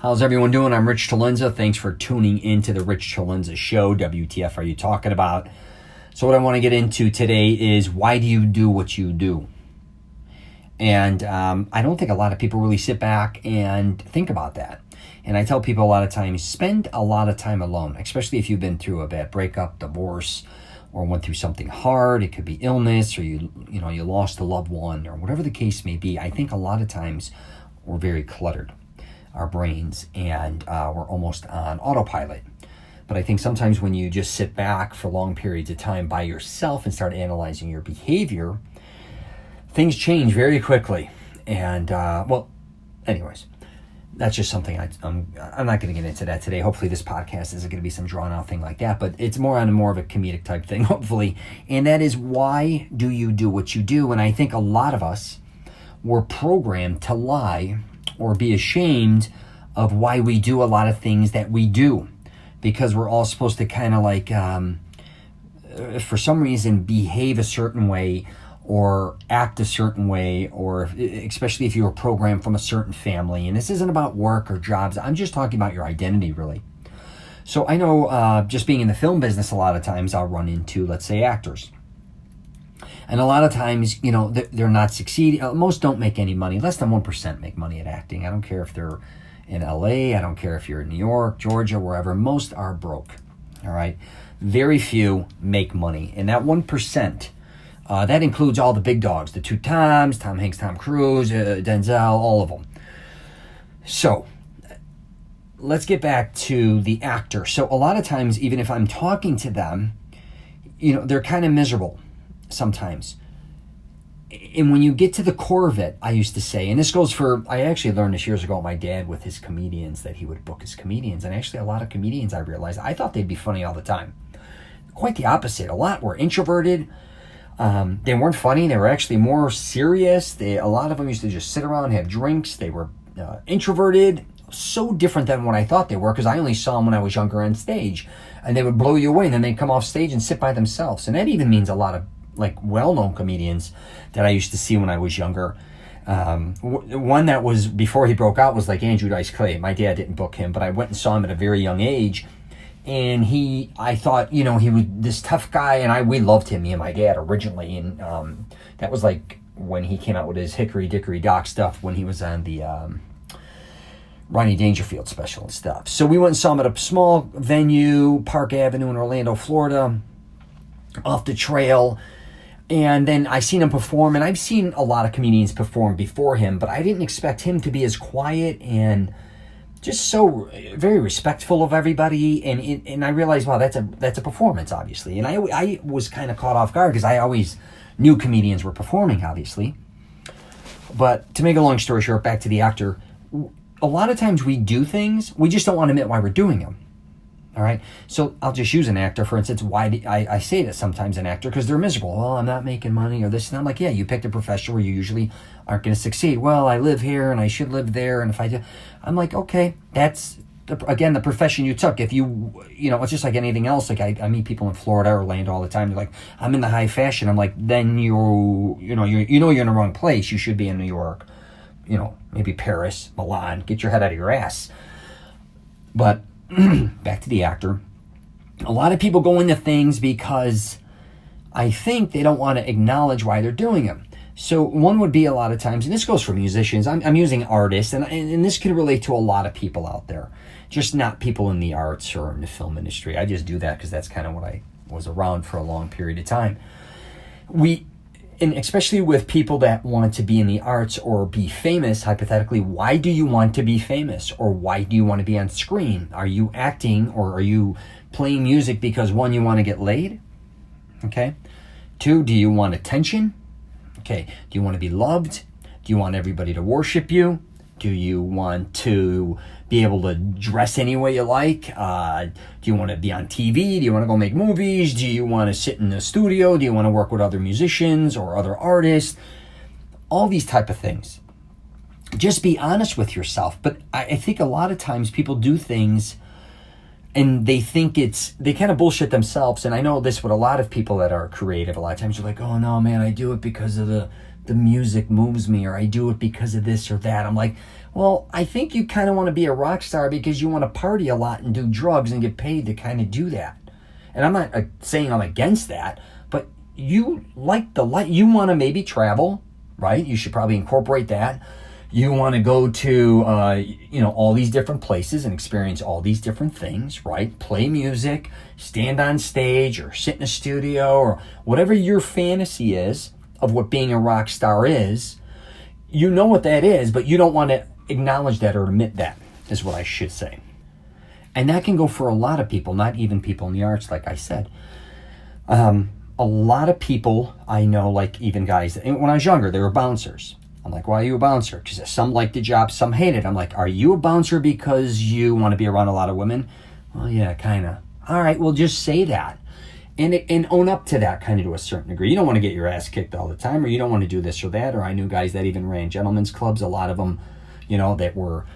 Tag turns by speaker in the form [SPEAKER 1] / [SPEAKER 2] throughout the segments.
[SPEAKER 1] How's everyone doing? I'm Rich CELENZA. Thanks for tuning into the Rich CELENZA Show. WTF are you talking about? So what I want to get into today is, why do you do what you do? And I don't think a lot of people really sit back and think about that. And I tell people a lot of times, spend a lot of time alone, especially if you've been through a bad breakup, divorce, or went through something hard. It could be illness, or you lost a loved one, or whatever the case may be. I think a lot of times we're very cluttered, our brains, and we're almost on autopilot. But I think sometimes when you just sit back for long periods of time by yourself and start analyzing your behavior, things change very quickly. And anyways, that's just something I'm not going to get into that today. Hopefully this podcast isn't going to be some drawn out thing like that, but it's more of a comedic type thing, hopefully. And that is, why do you do what you do? And I think a lot of us were programmed to lie or be ashamed of why we do a lot of things that we do, because we're all supposed to kind of like, for some reason, behave a certain way or act a certain way, or especially if you were programmed from a certain family. And this isn't about work or jobs. I'm just talking about your identity, really. So I know just being in the film business, a lot of times I'll run into, let's say, actors. And a lot of times, they're not succeeding. Most don't make any money. Less than 1% make money at acting. I don't care if they're in LA. I don't care if you're in New York, Georgia, wherever. Most are broke, all right? Very few make money. And that 1%, that includes all the big dogs, the two Toms, Tom Hanks, Tom Cruise, Denzel, all of them. So let's get back to the actor. So a lot of times, even if I'm talking to them, they're kind of miserable sometimes. And when you get to the core of it, I used to say, and this goes for, I actually learned this years ago with my dad with his comedians, that he would book his comedians. And actually a lot of comedians, I realized, I thought they'd be funny all the time. Quite the opposite. A lot were introverted. They weren't funny. They were actually more serious. A lot of them used to just sit around and have drinks. They were introverted. So different than what I thought they were, because I only saw them when I was younger on stage. And they would blow you away, and then they'd come off stage and sit by themselves. And that even means a lot of well-known comedians that I used to see when I was younger. One that was, before he broke out, was like Andrew Dice Clay. My dad didn't book him, but I went and saw him at a very young age. And I thought, he was this tough guy, and we loved him, me and my dad, originally. And that was like when he came out with his Hickory Dickory Dock stuff, when he was on the Rodney Dangerfield special and stuff. So we went and saw him at a small venue, Park Avenue in Orlando, Florida, off the trail. And then I seen him perform, and I've seen a lot of comedians perform before him, but I didn't expect him to be as quiet and just so very respectful of everybody. And I realized, wow, that's a performance, obviously. And I was kind of caught off guard, because I always knew comedians were performing, obviously. But to make a long story short, back to the actor, a lot of times we do things, we just don't want to admit why we're doing them. All right, so I'll just use an actor, for instance. I say that sometimes an actor, because they're miserable. Well, I'm not making money, or this, and I'm like, yeah, you picked a profession where you usually aren't going to succeed. Well, I live here, and I should live there, and if I do, I'm like, okay, that's, again, the profession you took. If you, it's just like anything else. Like I meet people in Florida or Orlando all the time. They're like, I'm in the high fashion. I'm like, then you're in the wrong place. You should be in New York, maybe Paris, Milan. Get your head out of your ass. But back to the actor. A lot of people go into things because I think they don't want to acknowledge why they're doing them. So one would be, a lot of times, and this goes for musicians, I'm using artists, and this can relate to a lot of people out there, just not people in the arts or in the film industry. I just do that because that's kind of what I was around for a long period of time. And especially with people that want to be in the arts or be famous, hypothetically, why do you want to be famous? Or why do you want to be on screen? Are you acting, or are you playing music because, one, you want to get laid? Okay. Two, do you want attention? Okay. Do you want to be loved? Do you want everybody to worship you? Do you want to be able to dress any way you like? Do you want to be on TV? Do you want to go make movies? Do you want to sit in the studio? Do you want to work with other musicians or other artists? All these type of things. Just be honest with yourself. But I think a lot of times people do things and they think they kind of bullshit themselves. And I know this with a lot of people that are creative. A lot of times you're like, oh no, man, I do it because of the the music moves me, or I do it because of this or that. I'm like, well, I think you kind of want to be a rock star because you want to party a lot and do drugs and get paid to kind of do that. And I'm not saying I'm against that, but you like the light. You want to maybe travel, right? You should probably incorporate that. You want to go to, all these different places and experience all these different things, right? Play music, stand on stage, or sit in a studio, or whatever your fantasy is of what being a rock star is. You know what that is, but you don't want to acknowledge that or admit that, is what I should say. And that can go for a lot of people, not even people in the arts, like I said. A lot of people I know, like even guys, when I was younger, they were bouncers. I'm like, why are you a bouncer? Because some liked the job, some hated it. I'm like, are you a bouncer because you want to be around a lot of women? Well, yeah, kind of. All right, well, just say that. And own up to that kind of to a certain degree. You don't want to get your ass kicked all the time, or you don't want to do this or that. Or I knew guys that even ran gentlemen's clubs, a lot of them, that were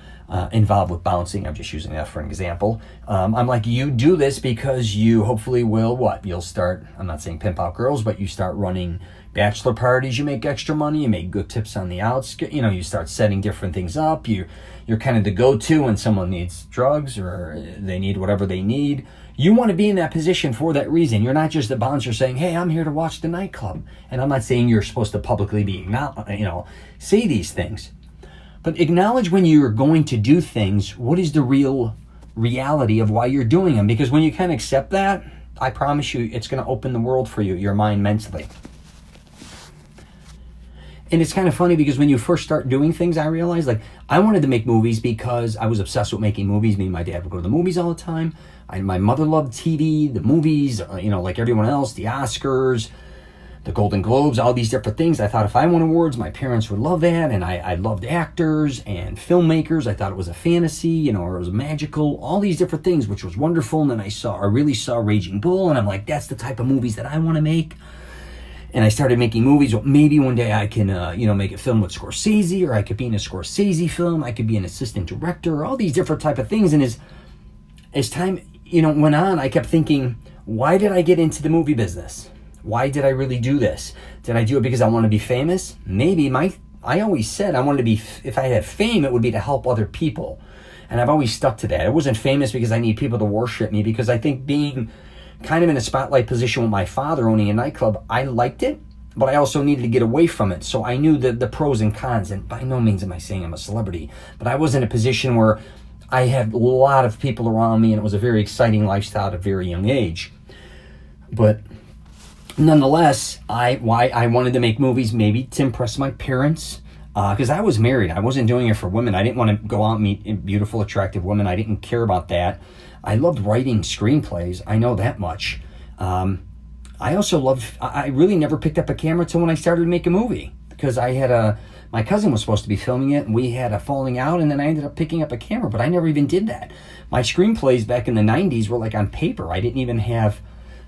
[SPEAKER 1] involved with bouncing. I'm just using that for an example. I'm like, you do this because you hopefully will what? You'll start, I'm not saying pimp out girls, but you start running bachelor parties, you make extra money, you make good tips on the outs, you start setting different things up. You're kind of the go-to when someone needs drugs or they need whatever they need. You want to be in that position for that reason. You're not just a bouncer saying, hey, I'm here to watch the nightclub. And I'm not saying you're supposed to publicly be, say these things. But acknowledge when you're going to do things, what is the real reality of why you're doing them? Because when you can accept that, I promise you, it's going to open the world for you, your mind mentally. And it's kind of funny because when you first start doing things, I realized, I wanted to make movies because I was obsessed with making movies. Me and my dad would go to the movies all the time. My mother loved TV, the movies, like everyone else, the Oscars, the Golden Globes, all these different things. I thought if I won awards, my parents would love that. And I loved actors and filmmakers. I thought it was a fantasy, or it was magical, all these different things, which was wonderful. And then I really saw Raging Bull, and I'm like, that's the type of movies that I want to make. And I started making movies. Well, maybe one day I can, make a film with Scorsese, or I could be in a Scorsese film. I could be an assistant director, all these different type of things. And as time, went on, I kept thinking, why did I get into the movie business? Why did I really do this? Did I do it because I want to be famous? Maybe. I always said I wanted to be, if I had fame, it would be to help other people. And I've always stuck to that. I wasn't famous because I need people to worship me, because I think being kind of in a spotlight position with my father owning a nightclub, I liked it, but I also needed to get away from it. So I knew the pros and cons, and by no means am I saying I'm a celebrity, but I was in a position where I had a lot of people around me, and it was a very exciting lifestyle at a very young age. But nonetheless, I wanted to make movies, maybe to impress my parents, because I was married. I wasn't doing it for women. I didn't want to go out and meet beautiful, attractive women. I didn't care about that. I loved writing screenplays. I know that much. I really never picked up a camera until when I started to make a movie, because my cousin was supposed to be filming it, and we had a falling out, and then I ended up picking up a camera, but I never even did that. My screenplays back in the 90s were on paper. I didn't even have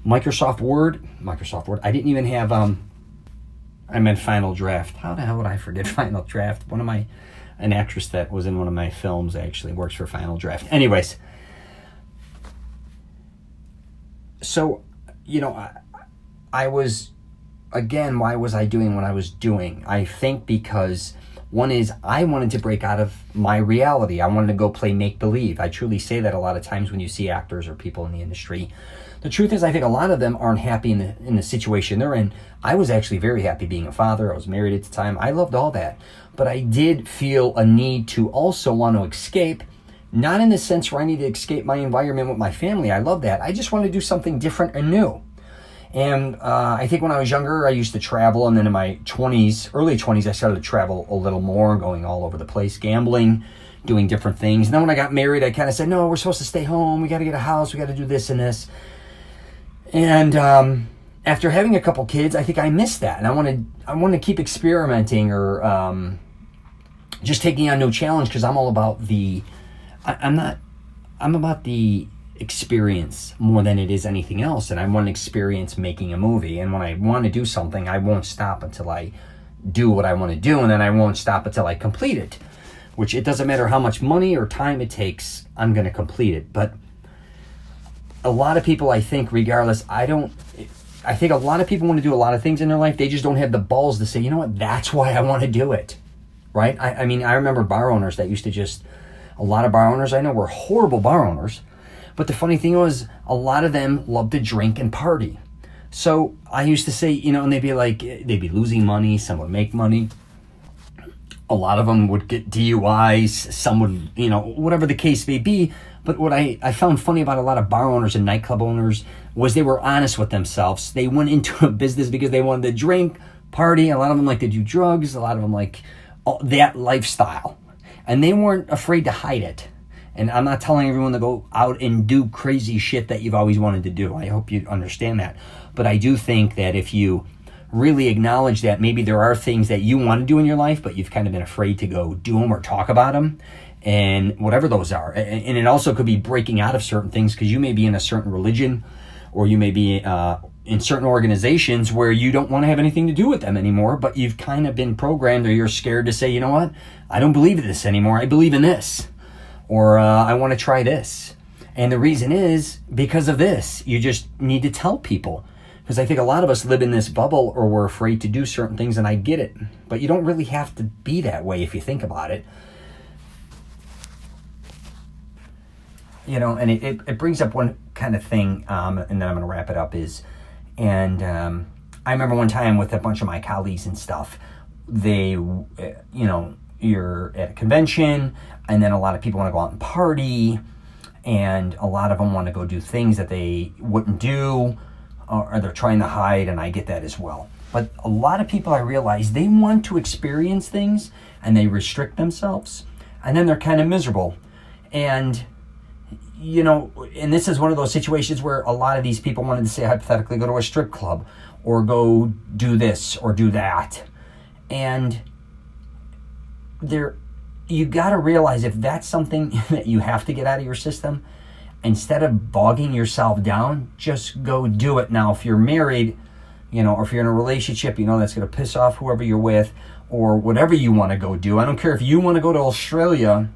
[SPEAKER 1] Microsoft Word. I didn't even have, I meant Final Draft. How the hell would I forget Final Draft? An actress that was in one of my films actually works for Final Draft. Anyways. So, I was, again, why was I doing what I was doing? I think because one is I wanted to break out of my reality. I wanted to go play make-believe. I truly say that a lot of times when you see actors or people in the industry. The truth is, I think a lot of them aren't happy in the situation they're in. I was actually very happy being a father. I was married at the time. I loved all that. But I did feel a need to also want to escape. Not in the sense where I need to escape my environment with my family. I love that. I just want to do something different and new. And I think when I was younger, I used to travel. And then in my early 20s, I started to travel a little more, going all over the place, gambling, doing different things. And then when I got married, I kind of said, no, we're supposed to stay home. We got to get a house. We got to do this and this. And after having a couple kids, I think I missed that. And I want to keep experimenting or just taking on new challenge, because I'm all about I'm about the experience more than it is anything else. And I want to experience making a movie. And when I want to do something, I won't stop until I do what I want to do. And then I won't stop until I complete it, which it doesn't matter how much money or time it takes, I'm going to complete it. But a lot of people, I think, regardless, I think a lot of people want to do a lot of things in their life. They just don't have the balls to say, you know what, that's why I want to do it, right? I mean, I remember bar owners that used to just, a lot of bar owners I know were horrible bar owners. But the funny thing was, a lot of them loved to drink and party. So I used to say, you know, and they'd be losing money, some would make money. A lot of them would get DUIs, some would, you know, whatever the case may be. But what I found funny about a lot of bar owners and nightclub owners was they were honest with themselves. They went into a business because they wanted to drink, party. A lot of them like to do drugs. A lot of them like that lifestyle. And they weren't afraid to hide it. And I'm not telling everyone to go out and do crazy shit that you've always wanted to do. I hope you understand that. But I do think that if you really acknowledge that maybe there are things that you want to do in your life, but you've kind of been afraid to go do them or talk about them, and whatever those are. And it also could be breaking out of certain things, because you may be in a certain religion, or you may be in certain organizations where you don't want to have anything to do with them anymore, but you've kind of been programmed, or you're scared to say, you know what, I don't believe in this anymore. I believe in this. Or I want to try this. And the reason is because of this. You just need to tell people. Because I think a lot of us live in this bubble, or we're afraid to do certain things, and I get it. But you don't really have to be that way if you think about it. You know, and it brings up one kind of thing, and then I'm going to wrap it up, I remember one time with a bunch of my colleagues and stuff, they, you know, you're at a convention, and then a lot of people want to go out and party, and a lot of them want to go do things that they wouldn't do, or they're trying to hide, and I get that as well. But a lot of people, I realize, they want to experience things, and they restrict themselves, and then they're kind of miserable. And, you know, and this is one of those situations where a lot of these people wanted to say, hypothetically, go to a strip club, or go do this, or do that. And you got to realize, if that's something that you have to get out of your system, instead of bogging yourself down, just go do it. Now, if you're married, you know, or if you're in a relationship, you know, that's going to piss off whoever you're with, or whatever you want to go do. I don't care if you want to go to Australia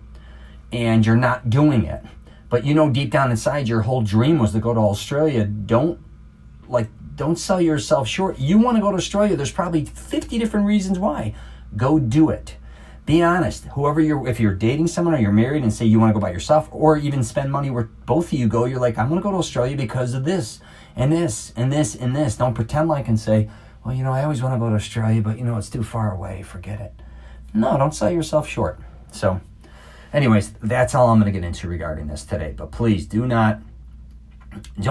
[SPEAKER 1] and you're not doing it, but you know, deep down inside, your whole dream was to go to Australia. Don't sell yourself short. You want to go to Australia, there's probably 50 different reasons why. Go do it. Be honest. If you're dating someone, or you're married, and say you want to go by yourself, or even spend money where both of you go, you're like, I'm going to go to Australia because of this, and this, and this, and this. Don't pretend like and say, well, you know, I always want to go to Australia, but, you know, it's too far away. Forget it. No, don't sell yourself short. So, anyways, that's all I'm going to get into regarding this today. But please don't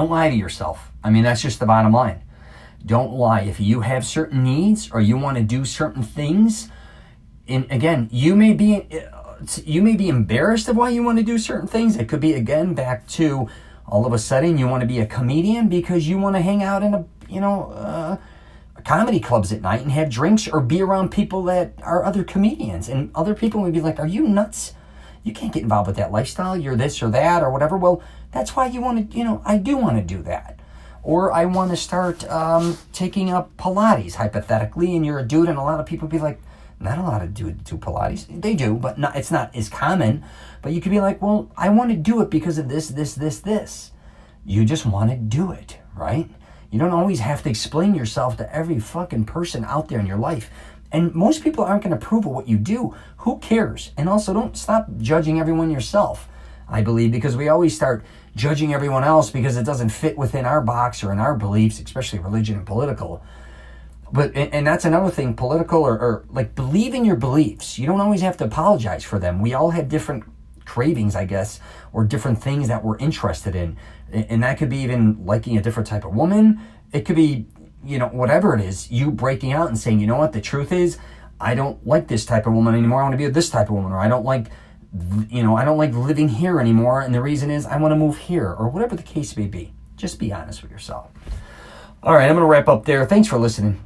[SPEAKER 1] lie to yourself. I mean, that's just the bottom line. Don't lie. If you have certain needs, or you want to do certain things, and again, you may be embarrassed of why you want to do certain things. It could be, again, back to all of a sudden you want to be a comedian because you want to hang out in comedy clubs at night and have drinks, or be around people that are other comedians. And other people would be like, are you nuts? You can't get involved with that lifestyle. You're this or that or whatever. Well, that's why you want to, you know, I do want to do that. Or I want to start taking up Pilates, hypothetically, and you're a dude, and a lot of people be like, not a lot of dudes do Pilates. They do, but it's not as common. But you could be like, well, I want to do it because of this, this, this, this. You just want to do it, right? You don't always have to explain yourself to every fucking person out there in your life. And most people aren't going to approve of what you do. Who cares? And also, don't stop judging everyone yourself, I believe, because we always start judging everyone else because it doesn't fit within our box or in our beliefs, especially religion and political. But, and that's another thing, political, or like, believe in your beliefs. You don't always have to apologize for them. We all have different cravings, I guess, or different things that we're interested in. And that could be even liking a different type of woman. It could be, you know, whatever it is, you breaking out and saying, you know what, the truth is, I don't like this type of woman anymore. I want to be with this type of woman. Or I don't like living here anymore. And the reason is I want to move here, or whatever the case may be. Just be honest with yourself. All right, I'm going to wrap up there. Thanks for listening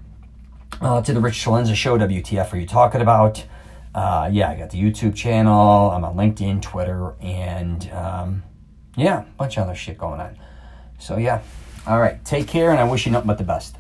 [SPEAKER 1] to the Rich CELENZA Show. WTF are you talking about? I got the YouTube channel. I'm on LinkedIn, Twitter, and a bunch of other shit going on. So, all right, take care, and I wish you nothing but the best.